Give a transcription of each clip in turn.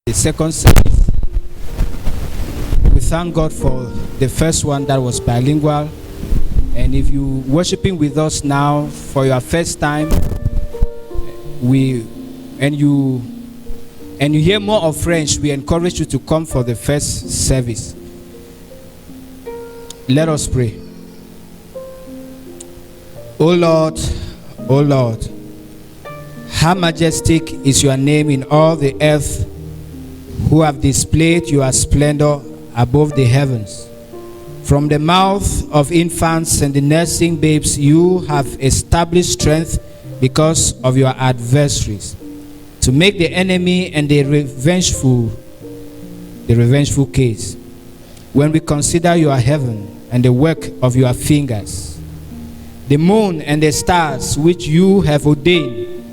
The second service, we thank God for the first one that was bilingual. And if you worshiping with us now for your first time, and you hear more of French, we encourage you to come for the first service. Let us pray. O Lord, how majestic is your name in all the earth, who have displayed your splendor above the heavens. From the mouth of infants and the nursing babes, you have established strength because of your adversaries, to make the enemy and the revengeful case. When we consider your heaven and the work of your fingers, the moon and the stars which you have ordained,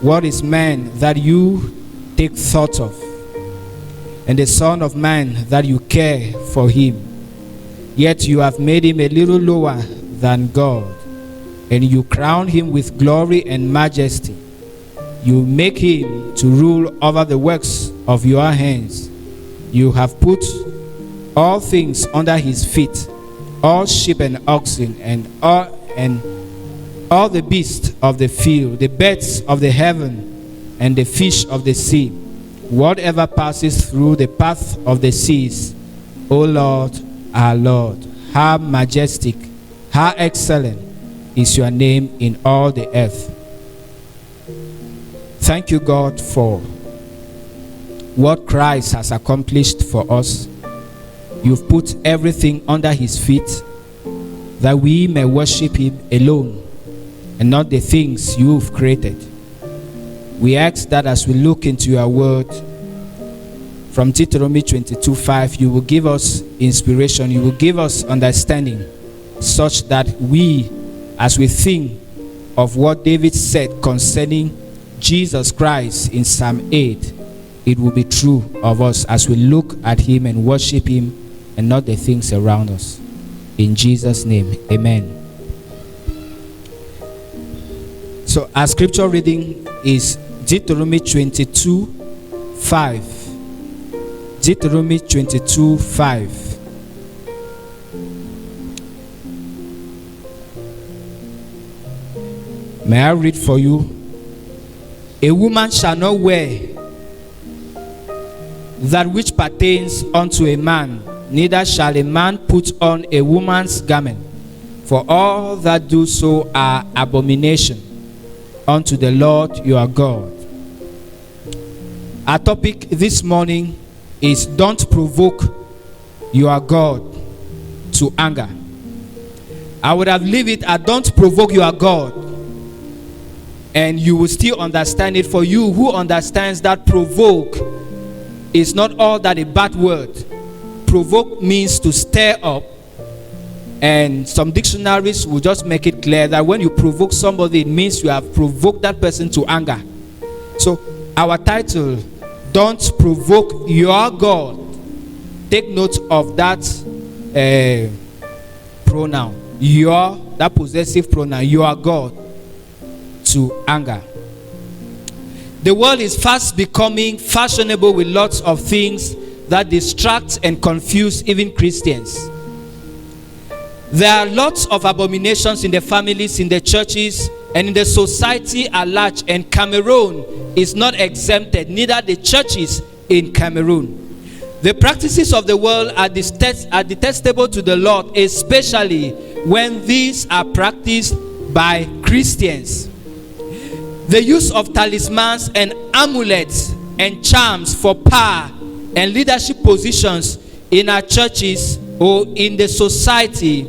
what is man that you take thought of, and the Son of Man that you care for him? Yet you have made him a little lower than God, and you crown him with glory and majesty. You make him to rule over the works of your hands. You have put all things under his feet, all sheep and oxen, and all the beasts of the field, the birds of the heaven, and the fish of the sea, whatever passes through the path of the seas. O Lord, our Lord, how majestic, how excellent is your name in all the earth. Thank you, God, for what Christ has accomplished for us. You've put everything under his feet, that we may worship him alone and not the things you've created. We ask that as we look into your word from Deuteronomy 22:5, you will give us inspiration, you will give us understanding, such that we, as we think of what David said concerning Jesus Christ in Psalm 8, it will be true of us as we look at him and worship him and not the things around us. In Jesus' name, amen. So our scripture reading is Deuteronomy 22:5. Deuteronomy 22:5. May I read for you? A woman shall not wear that which pertains unto a man, neither shall a man put on a woman's garment, for all that do so are abomination unto the Lord your God. Our topic this morning is don't provoke your God to anger. I would have leave it at don't provoke your God, and you will still understand it. For you who understands that provoke is not all that a bad word. Provoke means to stir up, and some dictionaries will just make it clear that when you provoke somebody, it means you have provoked that person to anger. So our title, don't provoke your God. Take note of that pronoun, your, that possessive pronoun, your God, to anger. The world is fast becoming fashionable with lots of things that distract and confuse even Christians. There are lots of abominations in the families, in the churches, and in the society at large, and Cameroon is not exempted, neither the churches in Cameroon. The practices of the world are detestable to the Lord, especially when these are practiced by Christians. The use of talismans and amulets and charms for power and leadership positions in our churches or in the society,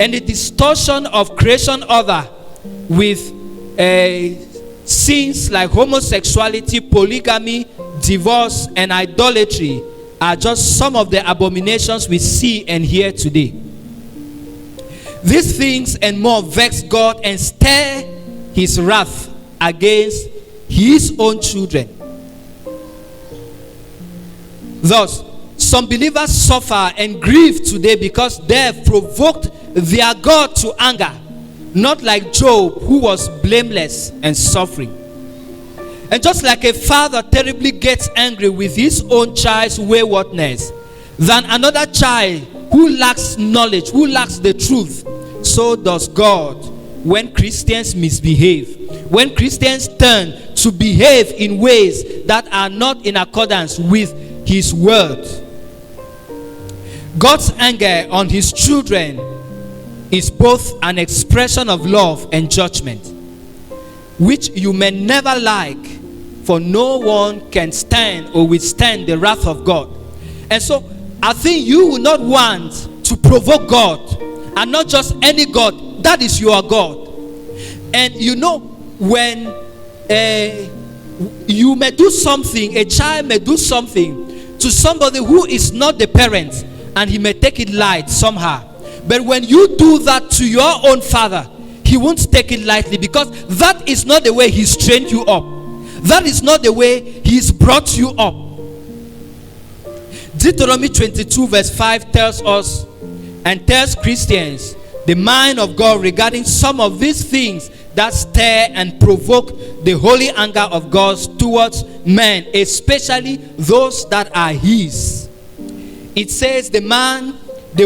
and the distortion of creation order with sins like homosexuality, polygamy, divorce, and idolatry are just some of the abominations we see and hear today. These things and more vex God and stir his wrath against his own children. Thus, some believers suffer and grieve today because they have provoked their God to anger, not like Job, who was blameless and suffering. And just like a father terribly gets angry with his own child's waywardness, than another child who lacks knowledge, who lacks the truth, so does God when Christians misbehave. When Christians turn to behave in ways that are not in accordance with His word. God's anger on His children is both an expression of love and judgment, which you may never like, for no one can stand or withstand the wrath of God. And so I think you will not want to provoke God, and not just any God. That is your God. And you know, when you may do something, a child may do something to somebody who is not the parent, and he may take it light somehow. But when you do that to your own father, he won't take it lightly, because that is not the way he's trained you up. That is not the way he's brought you up. Deuteronomy 22 verse 5 tells us and tells Christians the mind of God regarding some of these things that stir and provoke the holy anger of God towards men, especially those that are His. It says, the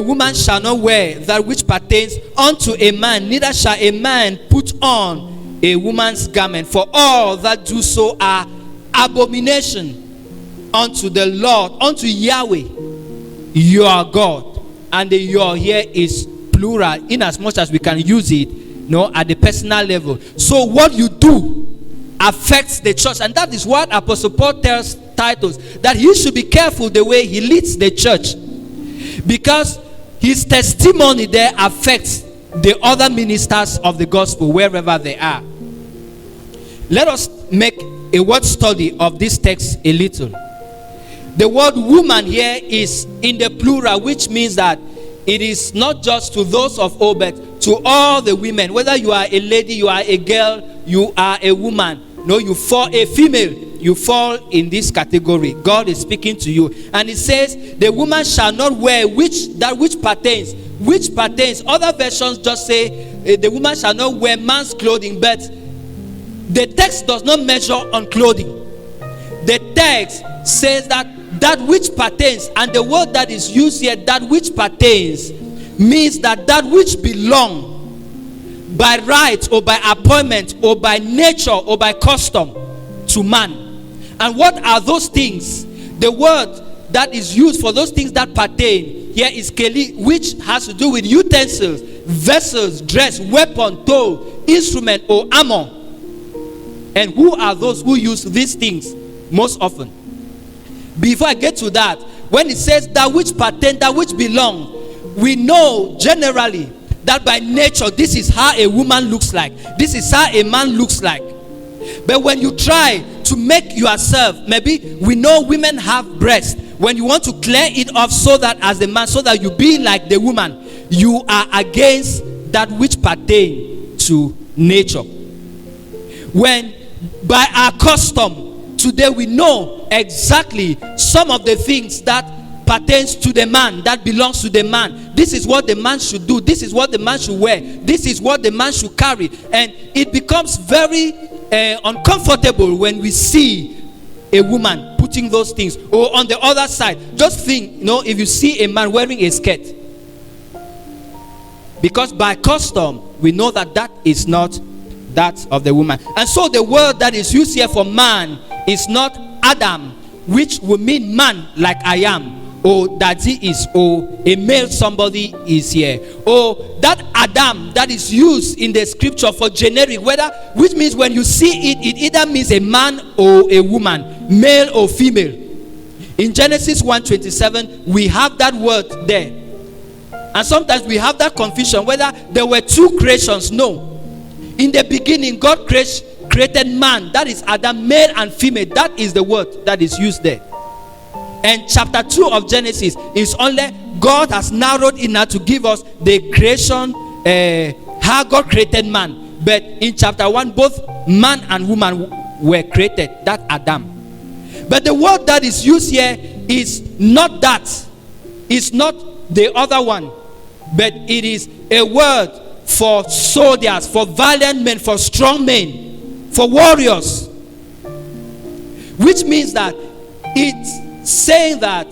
woman shall not wear that which pertains unto a man, neither shall a man put on a woman's garment, for all that do so are abomination unto the Lord, unto Yahweh your God. And the your here is plural, in as much as we can use it, at the personal level. So what you do affects the church, and that is what Apostle Paul tells Titus, that he should be careful the way he leads the church, because his testimony there affects the other ministers of the gospel wherever they are. Let us make a word study of this text a little. The word woman here is in the plural, which means that it is not just to those of old, but to all the women. Whether you are a lady, you are a girl, you are a woman, you fall a female, you fall in this category. God is speaking to you, and it says the woman shall not wear which pertains. Which pertains. Other versions just say the woman shall not wear man's clothing, but the text does not measure on clothing. The text says that which pertains, and the word that is used here, that which pertains, means that which belong by right or by appointment or by nature or by custom to man. And what are those things? The word that is used for those things that pertain here is keli, which has to do with utensils, vessels, dress, weapon, tool, instrument, or armor. And who are those who use these things most often? Before I get to that, when it says that which pertain, that which belong, we know generally that by nature this is how a woman looks like, this is how a man looks like. But when you try to make yourself, maybe we know women have breasts, when you want to clear it off so that as the man, so that you be like the woman, you are against that which pertain to nature. When by our custom today we know exactly some of the things that pertains to the man, that belongs to the man. This is what the man should do, this is what the man should wear, this is what the man should carry. And it becomes very uncomfortable when we see a woman putting those things. Or on the other side, just think, if you see a man wearing a skirt, because by custom we know that is not that of the woman. And so the word that is used here for man is not Adam, which would mean man like I am, or that he is, or a male somebody is here, or that Adam that is used in the scripture for generic, which means when you see it, it either means a man or a woman, male or female. In Genesis 1:27 we have that word there, and sometimes we have that confusion whether there were two creations. No, in the beginning God created man, that is Adam, male and female. That is the word that is used there. And chapter 2 of Genesis is only God has narrowed it now to give us the creation, how God created man. But in chapter 1 both man and woman were created, that Adam. But the word that is used here is not that, it's not the other one, but it is a word for soldiers, for valiant men, for strong men, for warriors. which means that it's saying that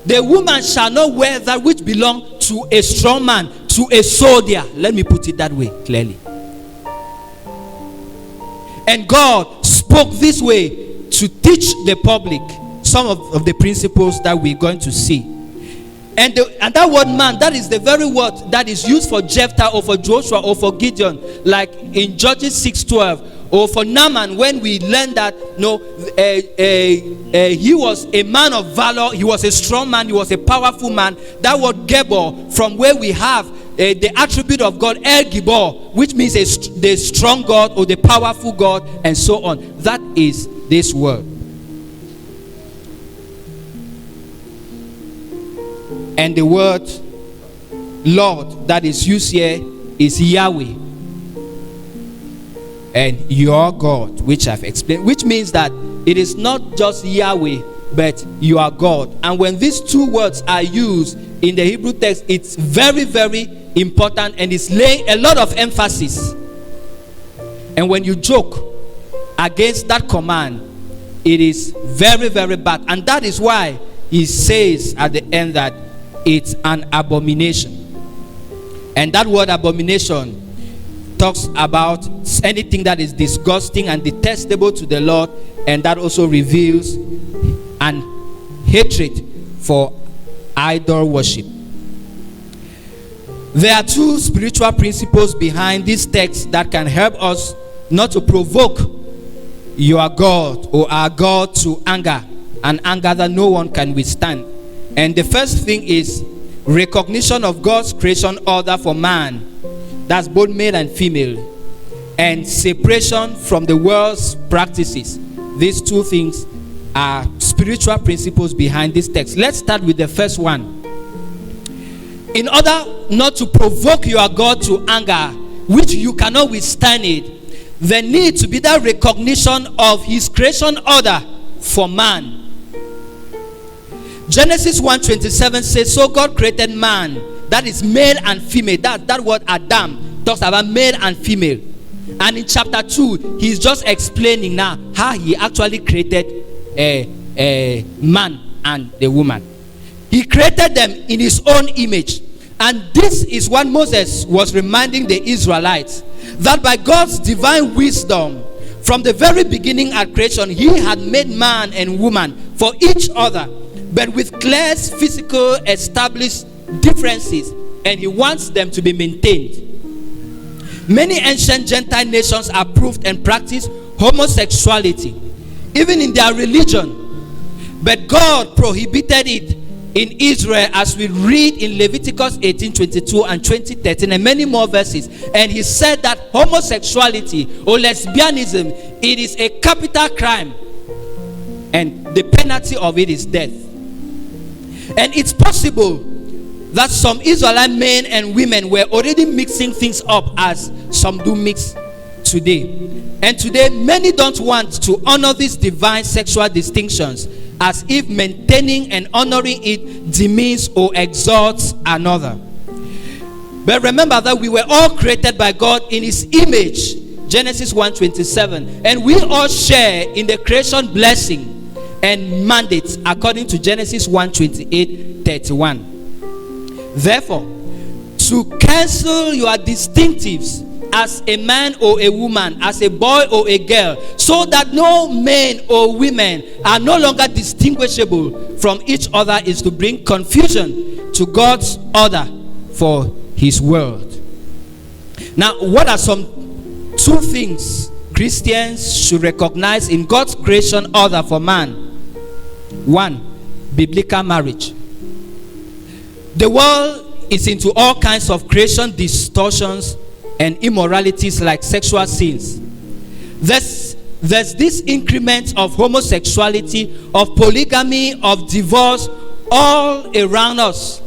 the woman shall not wear that which belongs to a strong man, to a soldier. Let me put it that way clearly. And God spoke this way to teach the public some of the principles that we're going to see. And that word man, that is the very word that is used for Jephthah or for Joshua or for Gideon, like in Judges 6:12, or for Naaman, when we learn that he was a man of valor, he was a strong man, he was a powerful man. That word Gebor, from where we have the attribute of God, El Gibor, which means the strong God or the powerful God, and so on. That is this word. And the word Lord that is used here is Yahweh. And your God, which I've explained, which means that it is not just Yahweh, but you are God. And when these two words are used in the Hebrew text, it's very, very important, and it's laying a lot of emphasis. And when you joke against that command, it is very, very bad. And that is why he says at the end that it's an abomination. And that word abomination talks about anything that is disgusting and detestable to the Lord, and that also reveals an hatred for idol worship. There are two spiritual principles behind this text that can help us not to provoke your God or our God to anger, an anger that no one can withstand. And the first thing is recognition of God's creation order for man, that's both male and female, and separation from the world's practices. These two things are spiritual principles behind this text. Let's start with the first one. In order not to provoke your God to anger, which you cannot withstand it, there needs to be that recognition of his creation order for man. Genesis 1:27 says, so God created man, that is male and female. That word Adam talks about male and female. And in chapter 2, he's just explaining now how he actually created a man and the woman. He created them in his own image. And this is what Moses was reminding the Israelites, that by God's divine wisdom, from the very beginning at creation, he had made man and woman for each other, but with clear physical established differences, and he wants them to be maintained. Many ancient Gentile nations approved and practiced homosexuality, even in their religion, but God prohibited it in Israel, as we read in Leviticus 18:22 and 20:13 and many more verses. And he said that homosexuality or lesbianism, it is a capital crime, and the penalty of it is death. And it's possible that some Israelite men and women were already mixing things up as some do mix today. And today many don't want to honor these divine sexual distinctions, as if maintaining and honoring it demeans or exalts another. But remember that we were all created by God in his image, Genesis 1:27, and we all share in the creation blessing and mandates according to Genesis 1:28-31. Therefore, to cancel your distinctives as a man or a woman, as a boy or a girl, so that no men or women are no longer distinguishable from each other, is to bring confusion to God's order for his world. Now, what are some two things Christians should recognize in God's creation order for man? One, biblical marriage. The world is into all kinds of creation distortions and immoralities like sexual sins. There's this increment of homosexuality, of polygamy, of divorce all around us.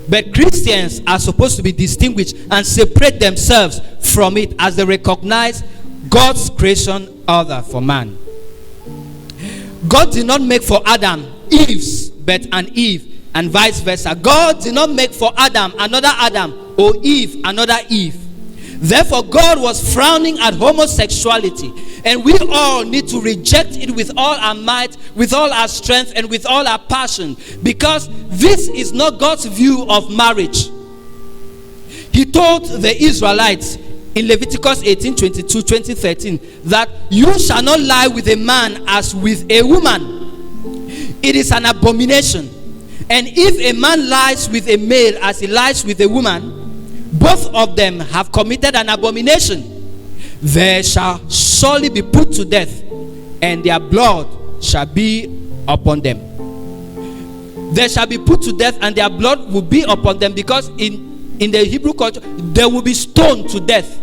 But Christians are supposed to be distinguished and separate themselves from it as they recognize God's creation order for man. God did not make for Adam Eves, but an Eve, and vice versa. God did not make for Adam another Adam, or Eve another Eve. Therefore, God was frowning at homosexuality, And we all need to reject it with all our might, with all our strength, and with all our passion, because this is not God's view of marriage. He told the Israelites in Leviticus 18:22-13 that you shall not lie with a man as with a woman. It is an abomination. And if a man lies with a male as he lies with a woman, both of them have committed an abomination. They shall surely be put to death, and their blood shall be upon them. They shall be put to death, and their blood will be upon them, because in the Hebrew culture, they will be stoned to death,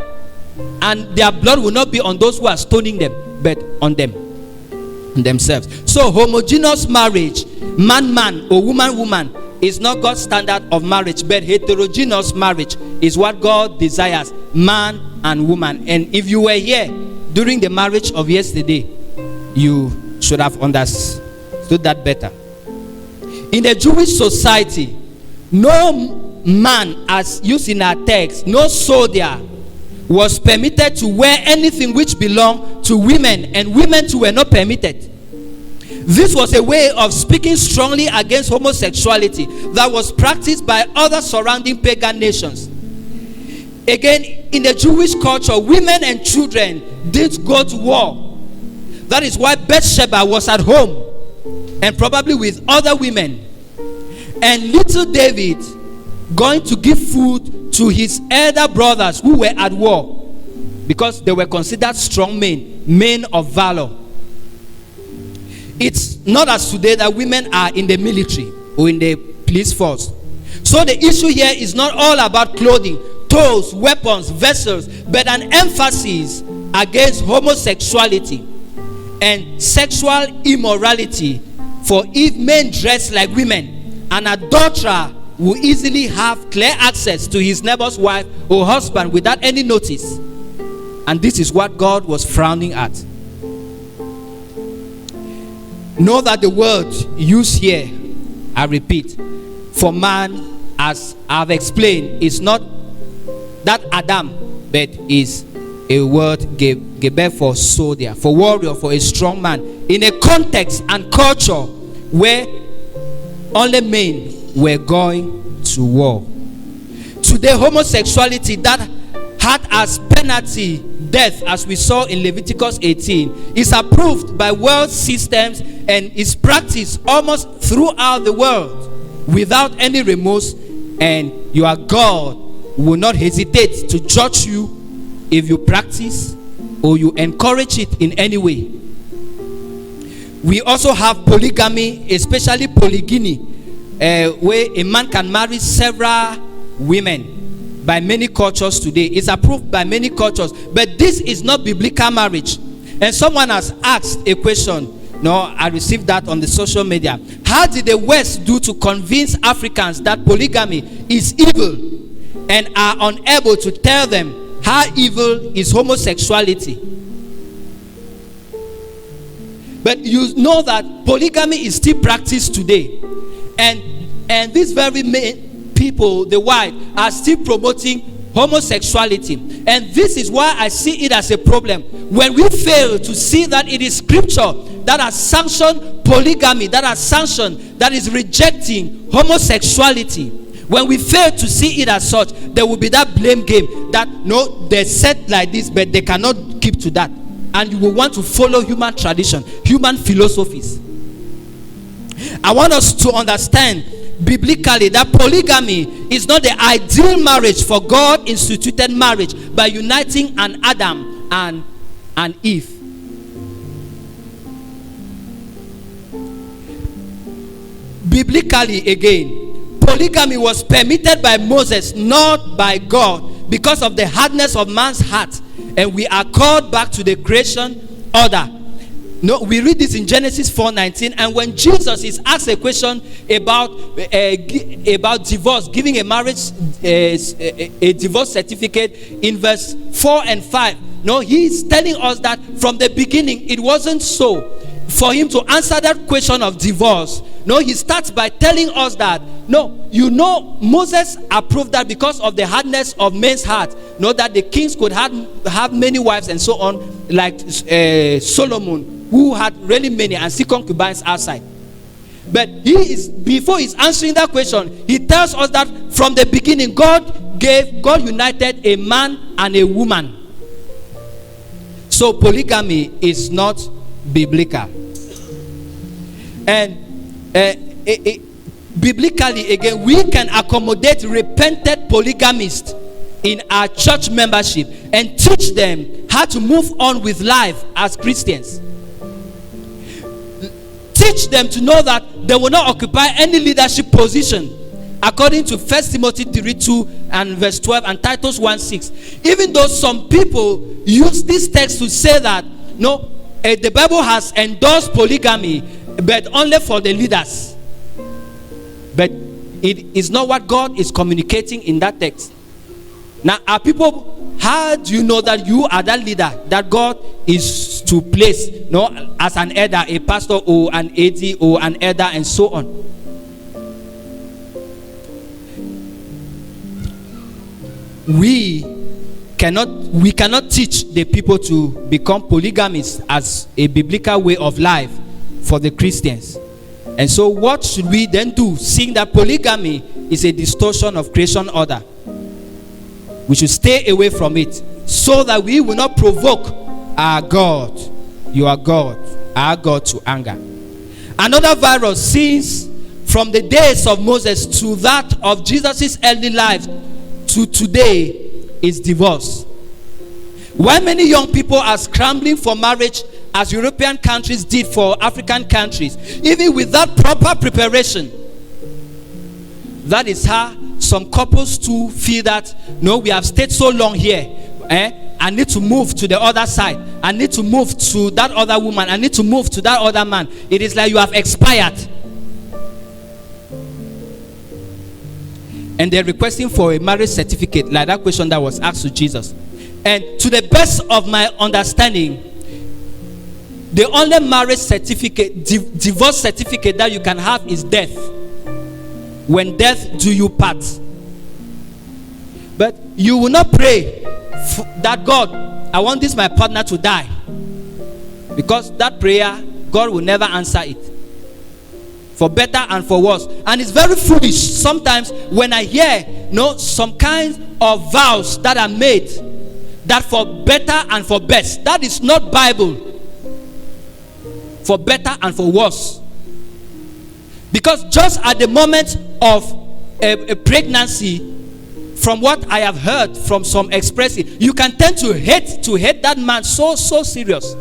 and their blood will not be on those who are stoning them, but on them, themselves. So homogeneous marriage, man or woman, is not God's standard of marriage, but heterogeneous marriage is what God desires, man and woman. And if you were here during the marriage of yesterday, you should have understood that better. In the Jewish society, no man, as used in our text, no soldier was permitted to wear anything which belonged to women, and women too were not permitted. This was a way of speaking strongly against homosexuality that was practiced by other surrounding pagan nations. Again, in the Jewish culture, women and children didn't go to war. That is why Bathsheba was at home, and probably with other women. And little David going to give food to his elder brothers who were at war, because they were considered strong men of valor. It's not as today that women are in the military or in the police force. So the issue here is not all about clothing, tools, weapons, vessels, but an emphasis against homosexuality and sexual immorality. For if men dress like women, an adulterer will easily have clear access to his neighbor's wife or husband without any notice. And this is what God was frowning at. Know that the word used here, I repeat, for man, as I've explained, is not that Adam, but is a word geber for soldier, for warrior, for a strong man, in a context and culture where only men were going to war. Today, homosexuality that had as penalty death, as we saw in Leviticus 18, is approved by world systems and is practiced almost throughout the world without any remorse, and your God will not hesitate to judge you if you practice or you encourage it in any way. We also have polygamy, especially polygamy, where a man can marry several women. By many cultures today, it's approved by many cultures, but this is not biblical marriage. And someone has asked a question. No, I received that on the social media. How did the West do to convince Africans that polygamy is evil, and are unable to tell them how evil is homosexuality? But you know that polygamy is still practiced today, and these very people, the white, are still promoting homosexuality. And this is why I see it as a problem. When we fail to see that it is scripture that has sanctioned polygamy, that has sanctioned, that is rejecting homosexuality, when we fail to see it as such, there will be that blame game that no, they're set like this, but they cannot keep to that. And you will want to follow human tradition, human philosophies. I want us to understand biblically that polygamy is not the ideal marriage, for God instituted marriage by uniting an Adam and Eve. Biblically, again, polygamy was permitted by Moses, not by God, because of the hardness of man's heart. And we are called back to the creation order. No, we read this in Genesis 4:19, and when Jesus is asked a question about divorce, giving a marriage a divorce certificate in verse 4 and 5, no, he's telling us that from the beginning it wasn't so. For him to answer that question of divorce, no, he starts by telling us that No, you know, Moses approved that because of the hardness of men's heart. Know that the kings could have many wives and so on, like Solomon, who had really many, and see concubines outside. But before he's answering that question, he tells us that from the beginning, God united a man and a woman. So polygamy is not biblical. And biblically, again, we can accommodate repentant polygamists in our church membership and teach them how to move on with life as Christians. Teach them to know that they will not occupy any leadership position, according to 1 Timothy 3:2 and verse 12 and Titus 1:6. Even though some people use this text to say that no, the Bible has endorsed polygamy, but only for the leaders. But it is not what God is communicating in that text. Now, are people, how do you know that you are that leader that God is to place, as an elder, a pastor or an AD or an elder and so on? We cannot teach the people to become polygamists as a biblical way of life for the Christians. And so what should we then do, seeing that polygamy is a distortion of creation order? We should stay away from it so that we will not provoke our God, your God, our God, to anger. Another virus, since from the days of Moses to that of Jesus' early life to today, is divorce. While many young people are scrambling for marriage, as European countries did for African countries, even without proper preparation, that is how some couples too feel that, no, we have stayed so long here, I need to move to the other side, I need to move to that other woman, I need to move to that other man. It is like you have expired, and they're requesting for a marriage certificate, like that question that was asked to Jesus. And to the best of my understanding, the only marriage certificate, divorce certificate that you can have is death. When death do you part. But you will not pray that, God, I want this my partner to die, because that prayer, God will never answer it, for better and for worse. And it's very foolish sometimes when I hear some kinds of vows that are made, that for better and for best. That is not Bible. For better and for worse. Because just at the moment of a pregnancy, from what I have heard from some expressing, you can tend to hate that man so serious.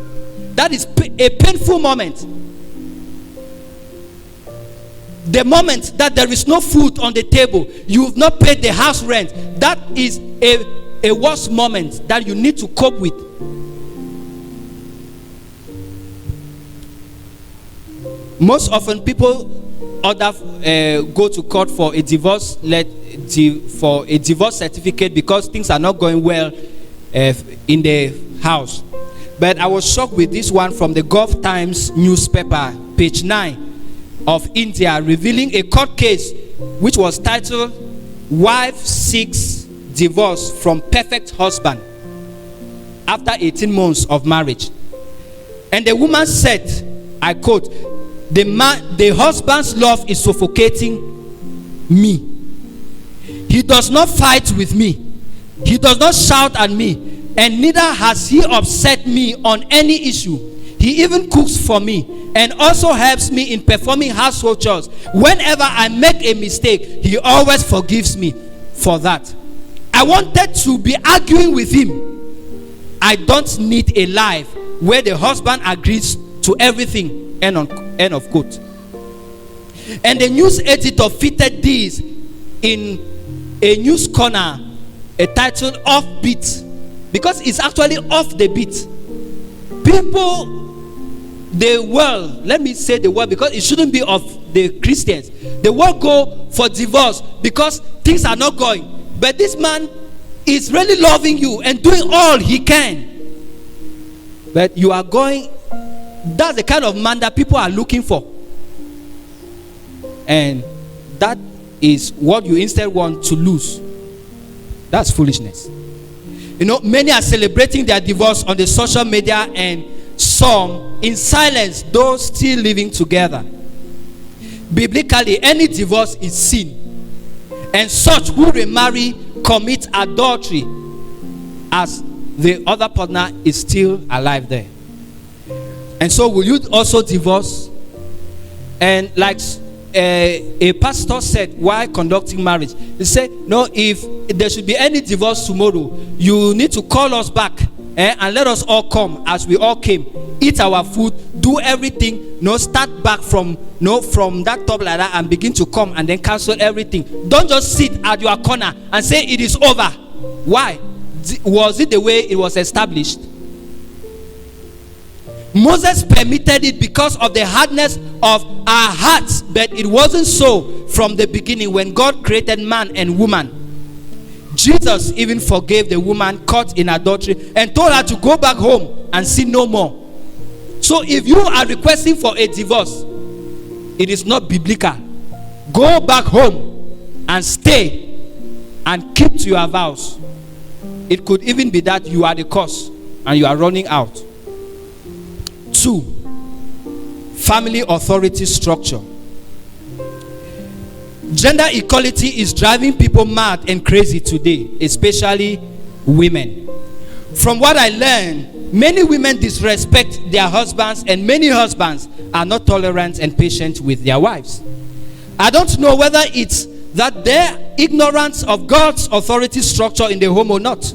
That is a painful moment. The moment that there is no food on the table, you've not paid the house rent, that is a worse moment that you need to cope with. Most often people go to court for a divorce certificate because things are not going well in the house. But I was shocked with this one from the Gulf Times newspaper, page 9 of India, revealing a court case which was titled "Wife Seeks Divorce from Perfect Husband After 18 Months of Marriage." And the woman said, I quote, the husband's love is suffocating me. He does not fight with me. He does not shout at me. And neither has he upset me on any issue. He even cooks for me and also helps me in performing household chores. Whenever I make a mistake, he always forgives me for that. I wanted to be arguing with him. I don't need a life where the husband agrees to everything. End of quote. And the news editor fitted this in a news corner, a title "Offbeat," because it's actually off the beat. People, let me say the word because it shouldn't be of the Christians. The world go for divorce because things are not going. But this man is really loving you and doing all he can. But you are going. That's the kind of man that people are looking for. And that is what you instead want to lose. That's foolishness. You know, many are celebrating their divorce on the social media, and some in silence, those still living together. Biblically, any divorce is sin, and such who remarry commit adultery, as the other partner is still alive there. And so, will you also divorce? And like a pastor said while conducting marriage, he said, no, if there should be any divorce tomorrow, you need to call us back, and let us all come as we all came, eat our food, do everything, start back from that top like that and begin to come and then cancel everything. Don't just sit at your corner and say it is over. Why? Was it the way it was established? Moses permitted it because of the hardness of our hearts, but it wasn't so from the beginning when God created man and woman. Jesus even forgave the woman caught in adultery and told her to go back home and sin no more. So if you are requesting for a divorce, it is not biblical. Go back home and stay and keep to your vows. It could even be that you are the cause and you are running out. 2, family authority structure. Gender equality is driving people mad and crazy today, especially women. From what I learned, many women disrespect their husbands, and many husbands are not tolerant and patient with their wives. I don't know whether it's that their ignorance of God's authority structure in the home or not.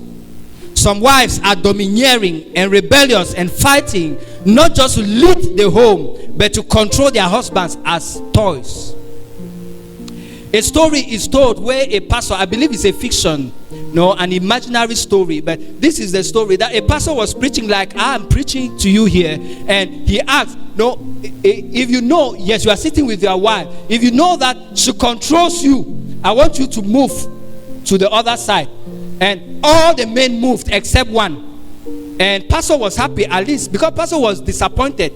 Some wives are domineering and rebellious and fighting not just to lead the home, but to control their husbands as toys. A story is told where a pastor, I believe it's a fiction, an imaginary story, but this is the story that a pastor was preaching like I'm preaching to you here, and he asked, if you know, yes, you are sitting with your wife, if you know that she controls you, I want you to move to the other side. And all the men moved except one. And pastor was happy, at least, because pastor was disappointed.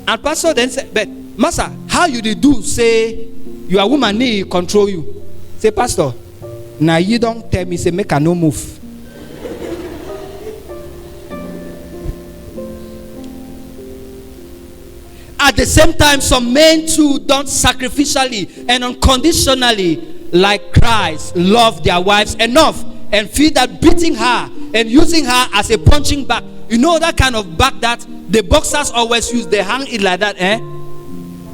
And pastor then said, but master, how you did do say your woman need control you? Say, pastor, now you don't tell me, say make her no move. At the same time, some men too don't sacrificially and unconditionally, like Christ, love their wives enough and feel that beating her and using her as a punching bag, that kind of bag that the boxers always use, they hang it like that,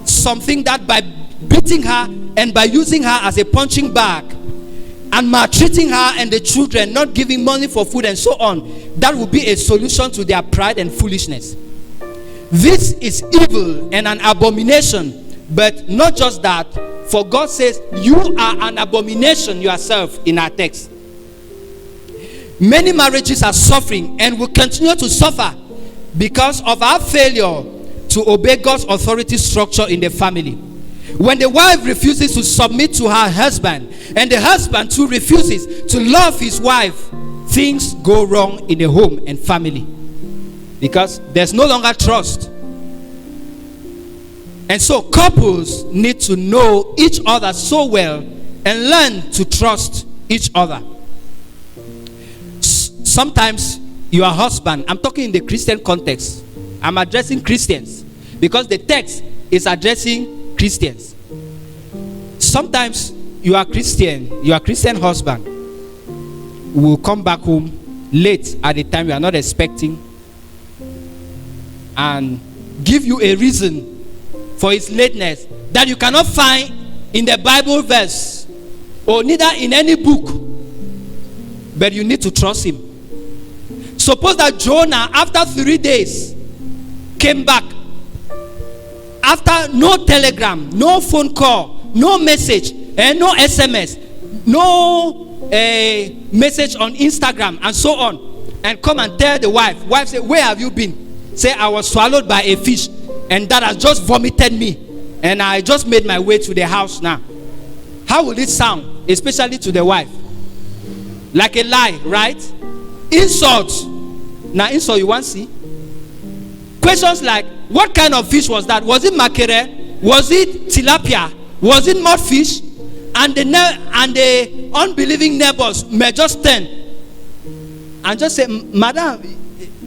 something that by beating her and by using her as a punching bag and maltreating her and the children, not giving money for food and so on, that would be a solution to their pride and foolishness. This is evil and an abomination. But not just that, for God says you are an abomination yourself in our text. Many marriages are suffering and will continue to suffer because of our failure to obey God's authority structure in the family. When the wife refuses to submit to her husband, and the husband too refuses to love his wife, things go wrong in the home and family because there's no longer trust. And so couples need to know each other so well and learn to trust each other. Sometimes your husband, I'm talking in the Christian context, I'm addressing Christians because the text is addressing Christians. Sometimes your Christian husband will come back home late at the time you are not expecting and give you a reason for his lateness that you cannot find in the Bible verse or neither in any book, but you need to trust him. Suppose that Jonah, after 3 days, came back after no telegram, no phone call, no message, and no SMS, no message on Instagram, and so on, and come and tell the wife. Wife say, where have you been? Say, I was swallowed by a fish, and that has just vomited me, and I just made my way to the house now. How will it sound, especially to the wife? Like a lie, right? Insult. Now insult you want to see? Questions like, what kind of fish was that? Was it mackerel? Was it tilapia? Was it mudfish? And the unbelieving neighbors may just turn and just say, Madam,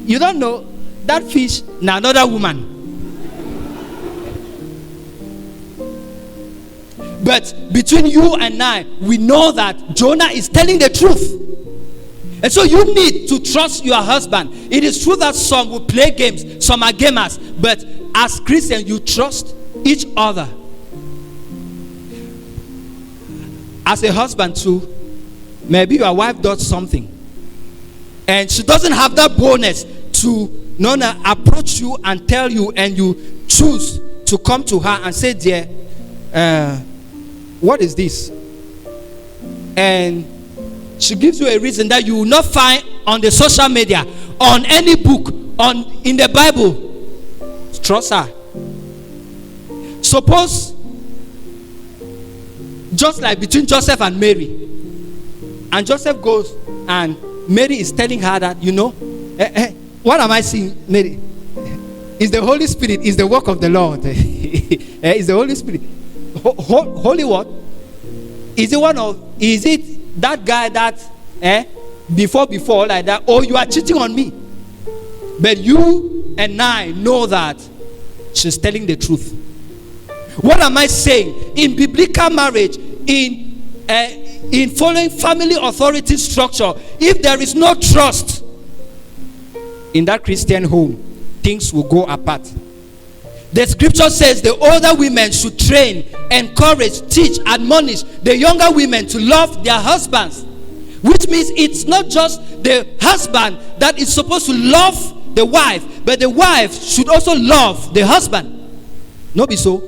you don't know that fish now another woman. But between you and I, we know that Jonah is telling the truth. And so you need to trust your husband. It is true that some will play games, some are gamers, but as Christians, you trust each other. As a husband too, maybe your wife does something and she doesn't have that boldness to approach you and tell you, and you choose to come to her and say, dear, what is this? And she gives you a reason that you will not find on the social media, on any book, in the Bible. Trust her. Suppose, just like between Joseph and Mary, and Joseph goes and Mary is telling her that, what am I seeing, Mary? It's the Holy Spirit, it's the work of the Lord. It's the Holy Spirit. Holy what? Is it that guy that before like that? Or you are cheating on me? But you and I know that she's telling the truth. What am I saying? In biblical marriage, in following family authority structure, if there is no trust in that Christian home, things will go apart. The scripture says the older women should train, encourage, teach, admonish the younger women to love their husbands. Which means it's not just the husband that is supposed to love the wife, but the wife should also love the husband. Not be so.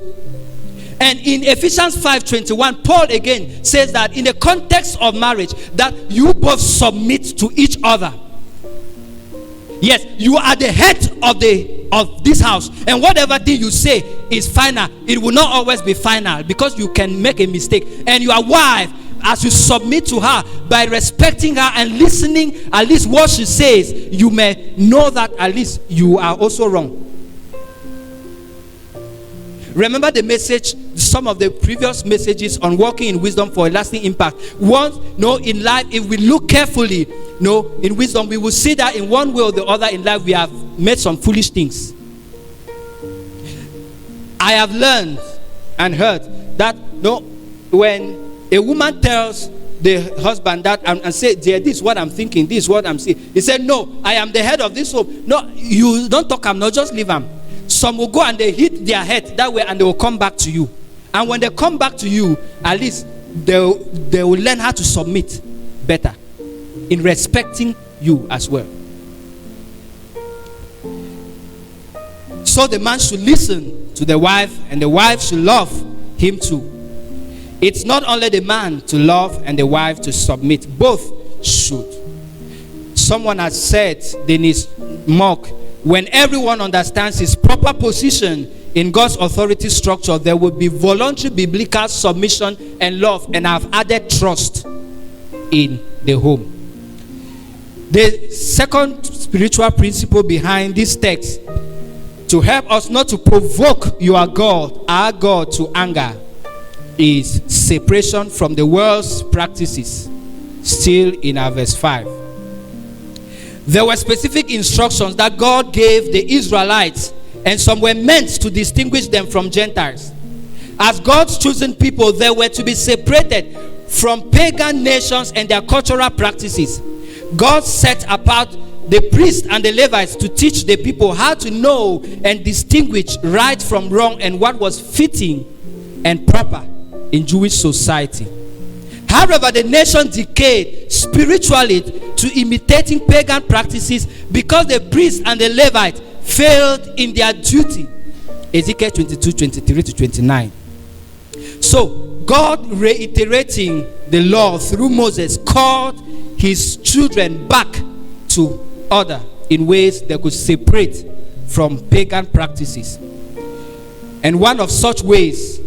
And in Ephesians 5:21, Paul again says that in the context of marriage, that you both submit to each other. Yes, you are the head of this house, and whatever thing you say is final. It will not always be final because you can make a mistake. And your wife, as you submit to her by respecting her and listening at least what she says, you may know that at least you are also wrong. Remember the message, some of the previous messages on walking in wisdom for a lasting impact. In life, if we look carefully, in wisdom, we will see that in one way or the other in life, we have made some foolish things. I have learned and heard that when a woman tells the husband that and say, dear, this is what I'm thinking, this is what I'm saying. He said, no, I am the head of this home. No, you don't talk, I'm not, just leave him. Some will go and they hit their head that way and they will come back to you. And when they come back to you, at least they will learn how to submit better in respecting you as well. So the man should listen to the wife and the wife should love him too. It's not only the man to love and the wife to submit. Both should. Someone has said, Dennis Mock, when everyone understands his proper position in God's authority structure, there will be voluntary biblical submission and love, and I've added trust in the home. The second spiritual principle behind this text, to help us not to provoke our God to anger, is separation from the world's practices. Still in our verse 5. There were specific instructions that God gave the Israelites, and some were meant to distinguish them from Gentiles. As God's chosen people, they were to be separated from pagan nations and their cultural practices. God set apart the priests and the Levites to teach the people how to know and distinguish right from wrong and what was fitting and proper in Jewish society. However, the nation decayed spiritually to imitating pagan practices because the priests and the Levites failed in their duty. Ezekiel 22:23-29. So, God, reiterating the law through Moses, called his children back to order in ways they could separate from pagan practices. And one of such ways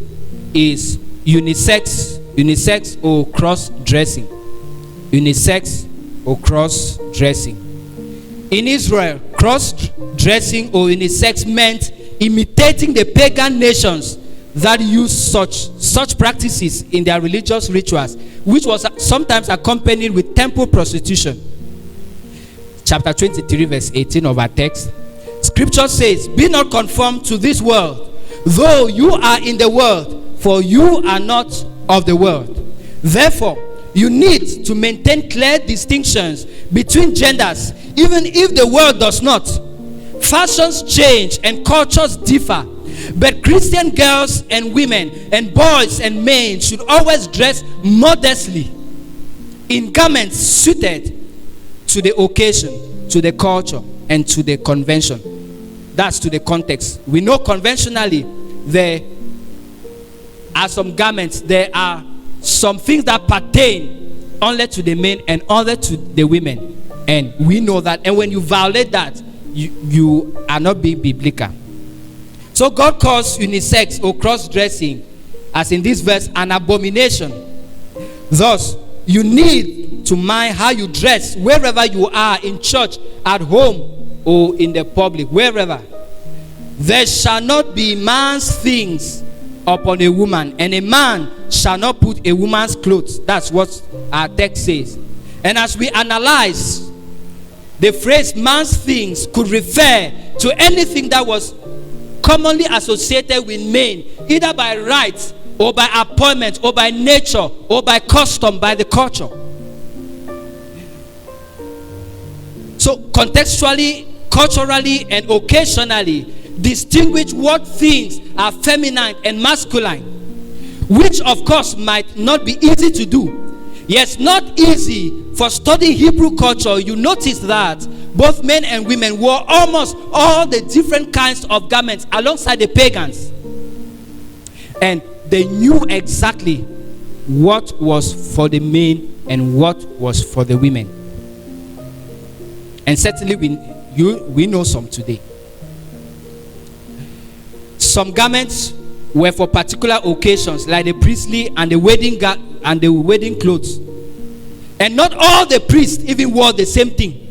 is unisex or cross-dressing. Unisex or cross-dressing. In Israel, cross-dressing or unisex meant imitating the pagan nations that used such practices in their religious rituals, which was sometimes accompanied with temple prostitution. Chapter 23 verse 18 of our text. Scripture says, "Be not conformed to this world, though you are in the world, for you are not of the world." Therefore, you need to maintain clear distinctions between genders, even if the world does not. Fashions change and cultures differ, but Christian girls and women and boys and men should always dress modestly in garments suited to the occasion, to the culture, and to the convention. That's to the context. We know conventionally there are some garments, there are some things that pertain only to the men and only to the women. And we know that. And when you violate that, you are not being biblical. So God calls unisex or cross-dressing, as in this verse, an abomination. Thus, you need to mind how you dress wherever you are, in church, at home, or in the public, wherever. There shall not be man's things upon a woman, and a man shall not put a woman's clothes. That's what our text says. And as we analyze, the phrase man's things could refer to anything that was commonly associated with men, either by right or by appointment or by nature or by custom, by the culture. So contextually, culturally, and occasionally distinguish what things are feminine and masculine, which of course might not be easy to do. Yes, not easy. For studying Hebrew culture, you notice that both men and women wore almost all the different kinds of garments alongside the pagans. And they knew exactly what was for the men and what was for the women. And certainly we know some today. Some garments were for particular occasions, like the priestly and the wedding clothes. And not all the priests even wore the same thing.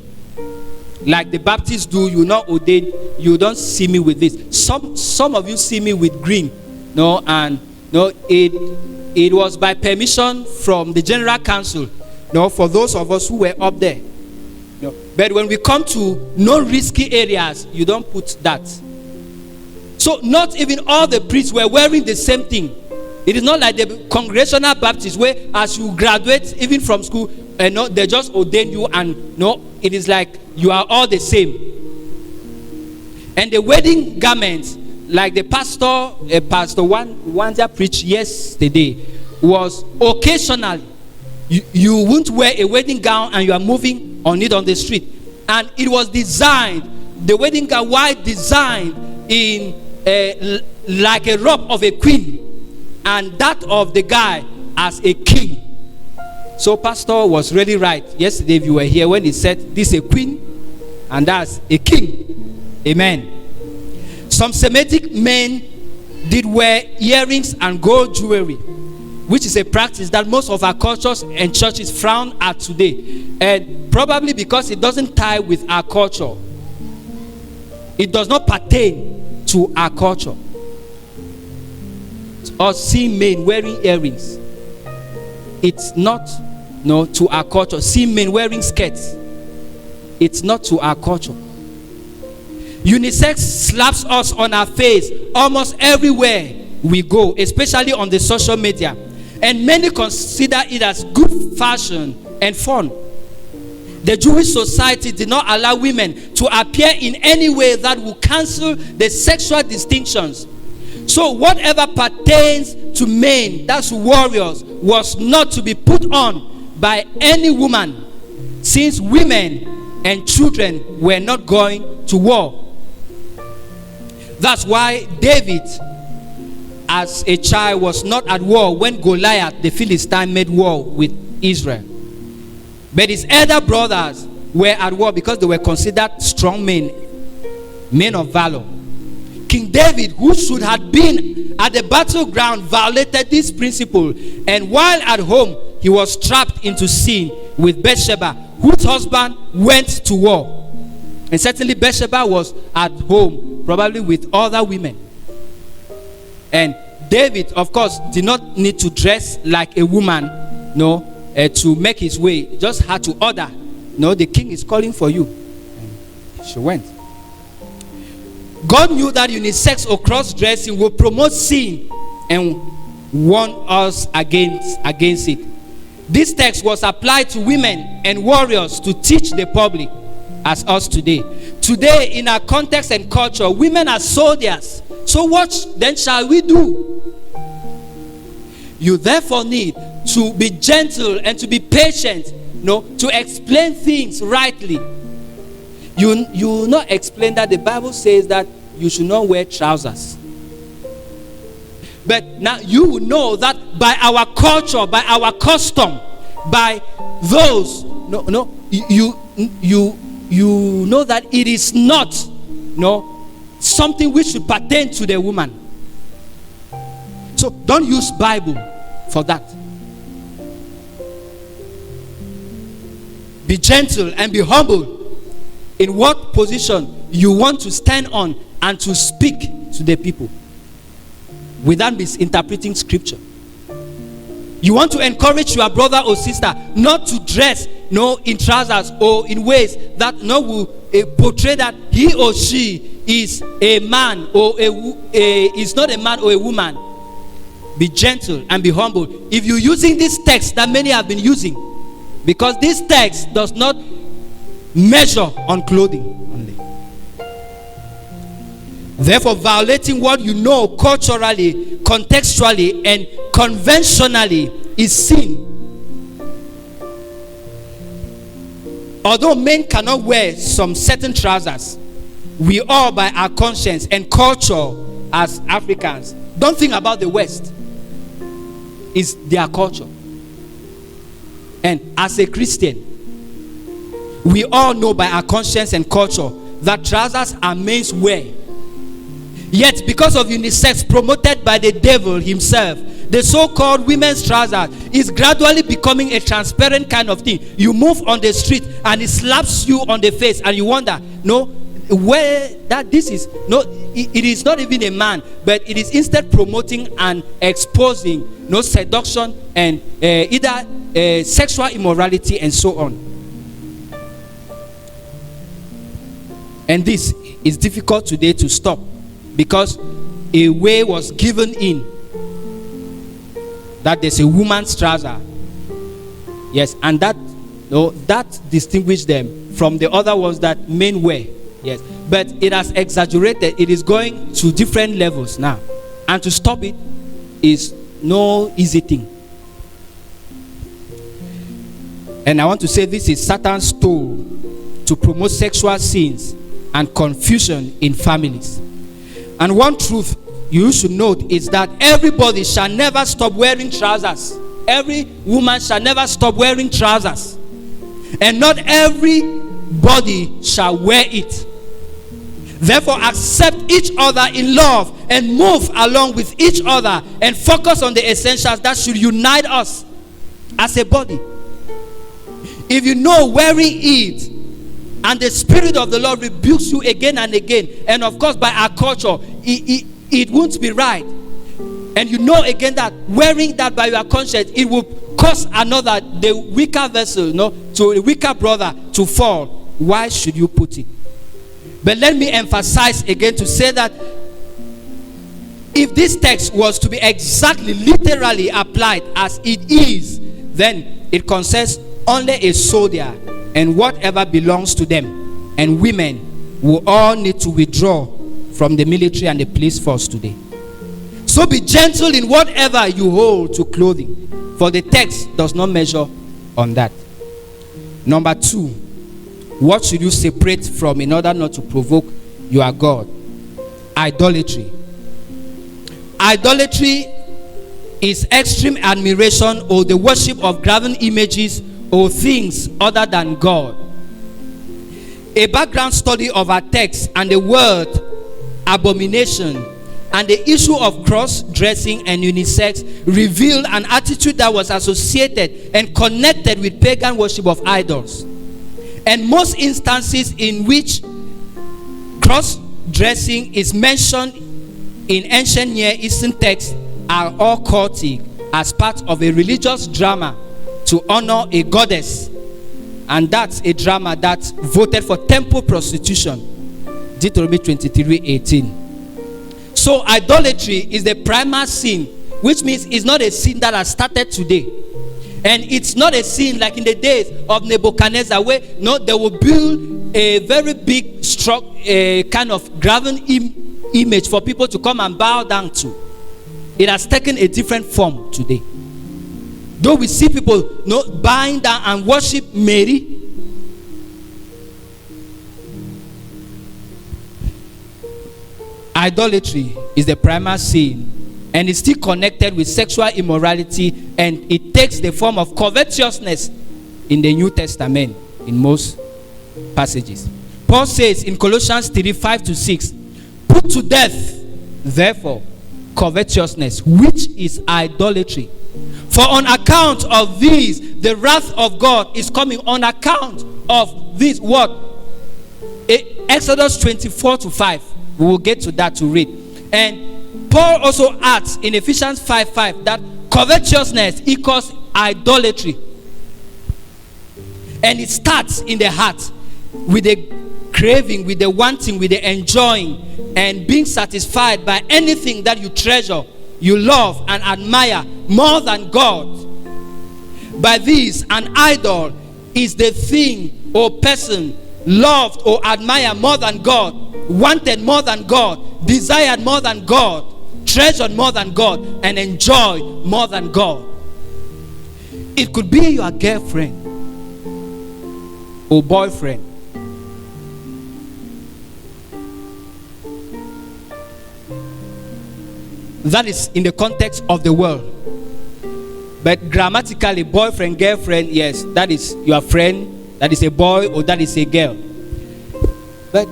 Like the Baptists do, you not ordain, you don't see me with this. Some of you see me with green. No, and no, it was by permission from the General Council. No, for those of us who were up there. No. But when we come to non-risky areas, you don't put that. So not even all the priests were wearing the same thing. It is not like the Congregational Baptists, where as you graduate even from school, no, they just ordain you, and no, it is like you are all the same. And the wedding garments, like the pastor Wanda preached yesterday, was occasionally. You won't wear a wedding gown and you are moving on it on the street. And it was designed, the wedding gown was designed in like a robe of a queen, and that of the guy as a king. So pastor was really right yesterday, if you were here, when he said this is a queen and that's a king. Amen. Some Semitic men did wear earrings and gold jewelry, which is a practice that most of our cultures and churches frown at today. And probably because it doesn't tie with our culture. It does not pertain to our culture. Or see men wearing earrings. It's not to our culture. See men wearing skirts. It's not to our culture. Unisex slaps us on our face almost everywhere we go, especially on the social media. And many consider it as good fashion and fun. The Jewish society did not allow women to appear in any way that would cancel the sexual distinctions. So whatever pertains to men, that's warriors, was not to be put on by any woman, since women and children were not going to war. That's why David, as a child, was not at war when Goliath, the Philistine, made war with Israel. But his elder brothers were at war because they were considered strong men, men of valor. King David, who should have been at the battleground, violated this principle, and while at home, he was trapped into sin with Bathsheba, whose husband went to war. And certainly Bathsheba was at home, probably with other women. And David, of course, did not need to dress like a woman, no, to make his way. Just had to order, no, the king is calling for you. And she went. God knew that unisex or cross-dressing will promote sin and warn us against it. This text was applied to women and warriors to teach the public, as us today. Today, in our context and culture, women are soldiers. So what then shall we do? You therefore need to be gentle and to be patient, to explain things rightly. You will not explain that the Bible says that you should not wear trousers. But now you will know that by our culture, by our custom, by those, you know that it is not, something which should pertain to the woman. So don't use Bible for that. Be gentle and be humble in what position you want to stand on and to speak to the people without misinterpreting scripture. You want to encourage your brother or sister not to dress in trousers or in ways that will portray that he or she is a man or is not a man or a woman. Be gentle and be humble. If you're using this text that many have been using, because this text does not measure on clothing only. Therefore, violating what you know culturally, contextually, and conventionally is sin. Although men cannot wear some certain trousers, we all, by our conscience and culture as Africans, don't think about the West. It's their culture. And as a Christian, we all know by our conscience and culture that trousers are men's wear. Yet, because of unisex promoted by the devil himself, the so-called women's trouser is gradually becoming a transparent kind of thing. You move on the street and it slaps you on the face and you wonder, where that this is. It is not even a man, but it is instead promoting and exposing seduction and either sexual immorality and so on. And this is difficult today to stop, because a way was given in that there's a woman's trouser. Yes, and that distinguished them from the other ones that men wear. Yes, but it has exaggerated. It is going to different levels now, and to stop it is no easy thing. And I want to say this is Satan's tool to promote sexual sins and confusion in families. And one truth you should note is that everybody shall never stop wearing trousers. Every woman shall never stop wearing trousers. And not everybody shall wear it. Therefore, accept each other in love and move along with each other and focus on the essentials that should unite us as a body. If you know wearing it, and the Spirit of the Lord rebukes you again and again, and of course by our culture, it won't be right. And you know again that wearing that by your conscience, it will cause another, the weaker vessel, to a weaker brother to fall. Why should you put it? But let me emphasize again to say that if this text was to be exactly literally applied as it is, then it concerns only a soldier and whatever belongs to them, and women will all need to withdraw from the military and the police force today. So be gentle in whatever you hold to clothing, for the text does not measure on that. Number 2, what should you separate from in order not to provoke your God? Idolatry. Idolatry is extreme admiration or the worship of graven images or things other than God. A background study of our text and the word abomination and the issue of cross-dressing and unisex revealed an attitude that was associated and connected with pagan worship of idols. And most instances in which cross-dressing is mentioned in ancient Near Eastern texts are all cultic as part of a religious drama to honor a goddess. And that's a drama that voted for temple prostitution. Deuteronomy 23:18. So idolatry is the primal sin, which means it's not a sin that has started today. And it's not a sin like in the days of Nebuchadnezzar, where they will build a very big kind of graven image for people to come and bow down to. It has taken a different form today. Though we see people bowing down and worship Mary, idolatry is the primal sin, and it's still connected with sexual immorality, and it takes the form of covetousness in the New Testament in most passages. Paul says in Colossians 3:5-6, put to death, therefore, covetousness, which is idolatry. For on account of these, the wrath of God is coming. On account of this, what? Exodus 24:5. We will get to that to read. And Paul also adds in Ephesians 5:5 that covetousness equals idolatry. And it starts in the heart with the craving, with the wanting, with the enjoying, and being satisfied by anything that you treasure, you love and admire more than God. By this, an idol is the thing or person loved or admired more than God, wanted more than God, desired more than God, treasured more than God, and enjoyed more than God. It could be your girlfriend or boyfriend. That is in the context of the world. But grammatically, boyfriend, girlfriend, yes, that is your friend, that is a boy or that is a girl. But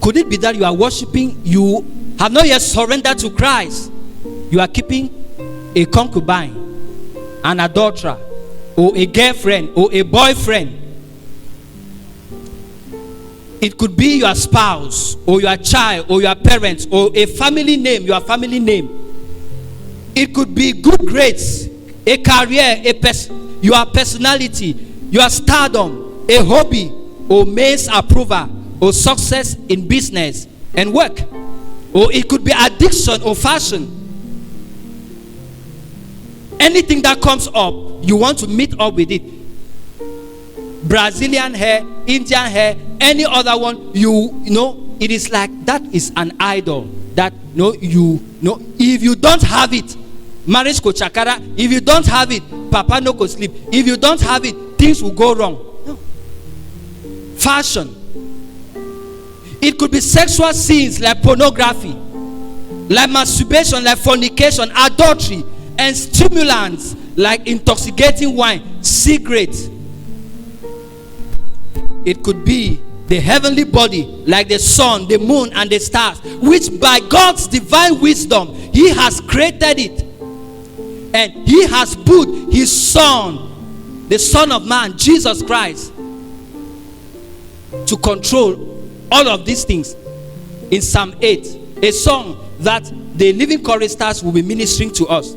could it be that you are worshiping, you have not yet surrendered to Christ? You are keeping a concubine, an adulterer, or a girlfriend, or a boyfriend. It could be your spouse, or your child, or your parents, or a family name, your family name. It could be good grades, a career, your personality, your stardom, a hobby, or man's approval, or success in business and work. Or it could be addiction or fashion. Anything that comes up, you want to meet up with it. Brazilian hair, Indian hair, any other one, you know, it is like that is an idol. That if you don't have it, marriage ko chakara. If you don't have it, papa no go sleep. If you don't have it, things will go wrong. No. Fashion. It could be sexual sins like pornography, like masturbation, like fornication, adultery, and stimulants like intoxicating wine, cigarettes. It could be the heavenly body like the sun, the moon, and the stars, which by God's divine wisdom, He has created it. And He has put His Son, the Son of Man, Jesus Christ, to control all of these things. In Psalm 8, a song that the living choristers will be ministering to us,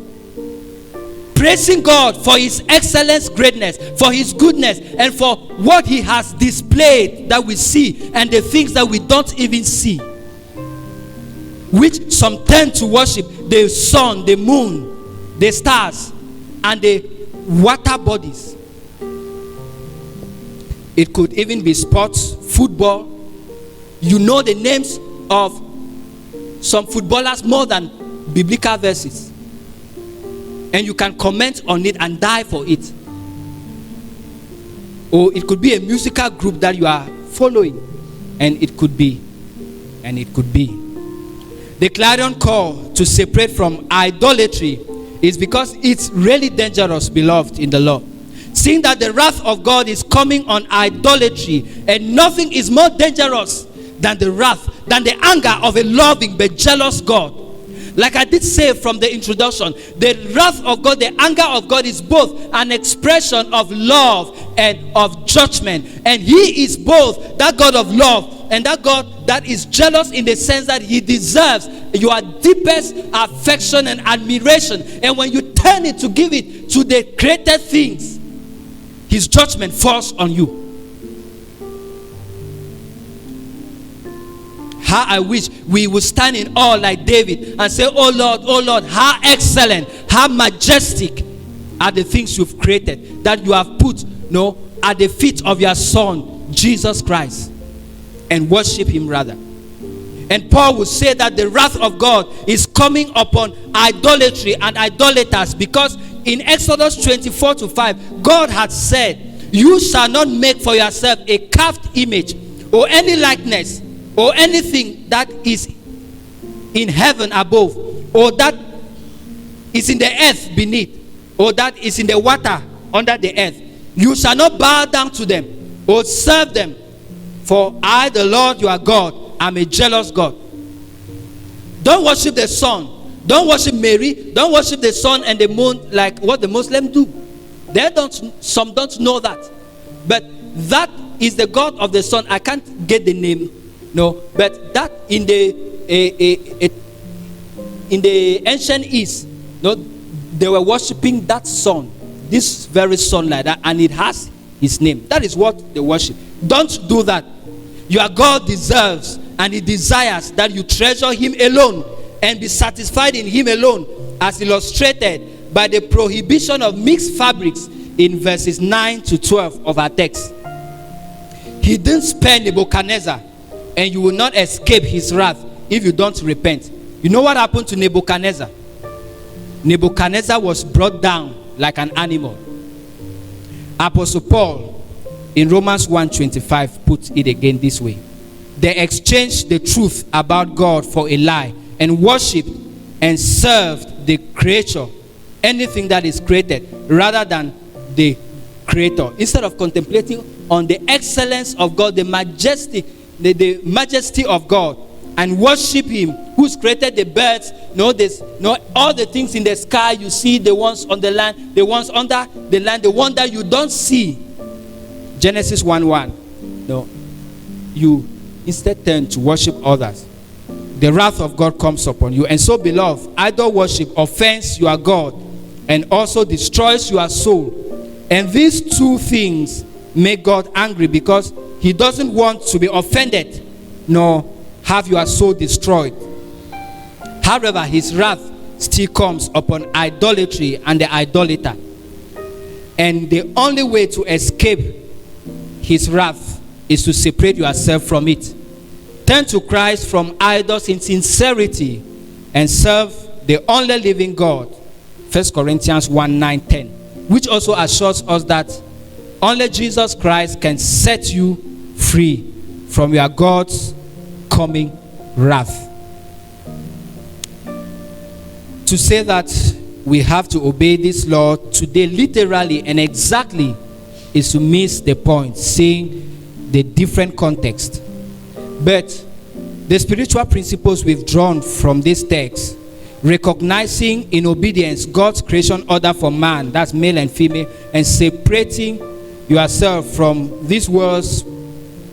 praising God for His excellence, greatness, for His goodness, and for what He has displayed that we see, and the things that we don't even see, which some tend to worship: the sun, the moon, the stars, and the water bodies. It could even be sports, football. You know the names of some footballers more than biblical verses, and you can comment on it and die for it. Or it could be a musical group that you are following, and it could be. The clarion call to separate from idolatry is because it's really dangerous, beloved in the Lord. Seeing that the wrath of God is coming on idolatry, and nothing is more dangerous than the wrath, than the anger of a loving but jealous God. Like I did say from the introduction, the wrath of God, the anger of God, is both an expression of love and of judgment. And He is both that God of love and that God that is jealous in the sense that he deserves your deepest affection and admiration. And when you turn it to give it to the created things, his judgment falls on you. How I wish we would stand in awe like David and say, oh Lord, how excellent, how majestic are the things you've created, that you have put at the feet of your Son, Jesus Christ, and worship him rather. And Paul would say that the wrath of God is coming upon idolatry and idolaters, because in Exodus 24:5, God had said, you shall not make for yourself a carved image or any likeness or anything that is in heaven above, or that is in the earth beneath, or that is in the water under the earth. You shall not bow down to them or serve them, for I, the Lord your God, am a jealous God. Don't worship the sun. Don't worship Mary. Don't worship the sun and the moon like what the Muslims do. Some don't know that. But that is the God of the sun. I can't get the name. No, but that in the ancient East, they were worshiping that sun, this very sun like that, and it has his name. That is what they worship. Don't do that. Your God deserves and he desires that you treasure him alone and be satisfied in him alone, as illustrated by the prohibition of mixed fabrics in verses 9 to 12 of our text. He didn't spare Nebuchadnezzar, and you will not escape his wrath if you don't repent. You know what happened to Nebuchadnezzar? Nebuchadnezzar was brought down like an animal. Apostle Paul in Romans 1:25 put it again this way. They exchanged the truth about God for a lie and worshipped and served the creature, anything that is created, rather than the creator. Instead of contemplating on the excellence of God, the majesty of God, and worship him who's created the birds, all the things in the sky you see, the ones on the land, the ones under the land, the one that you don't see. Genesis 1:1. No, you instead turn to worship others. The wrath of God comes upon you. And so, beloved, idol worship offends your God and also destroys your soul. And these two things make God angry, because he doesn't want to be offended nor have your soul destroyed. However, his wrath still comes upon idolatry and the idolater. And the only way to escape his wrath is to separate yourself from it. Turn to Christ from idols in sincerity and serve the only living God. 1 Corinthians 1:9-10, which also assures us that only Jesus Christ can set you free from your God's coming wrath. To say that we have to obey this law today literally and exactly is to miss the point, seeing the different context. But the spiritual principles we've drawn from this text, recognizing in obedience God's creation order for man, that's male and female, and separating yourself from this world's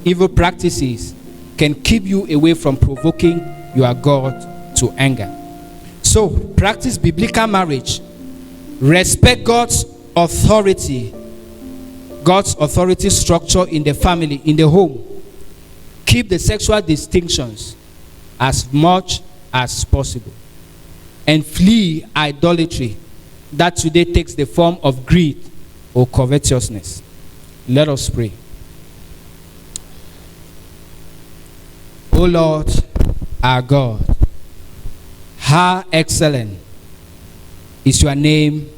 evil practices, can keep you away from provoking your God to anger. So, practice biblical marriage. Respect God's authority structure in the family, in the home. Keep the sexual distinctions as much as possible. And flee idolatry that today takes the form of greed or covetousness. Let us pray. O Lord, our God, how excellent is your name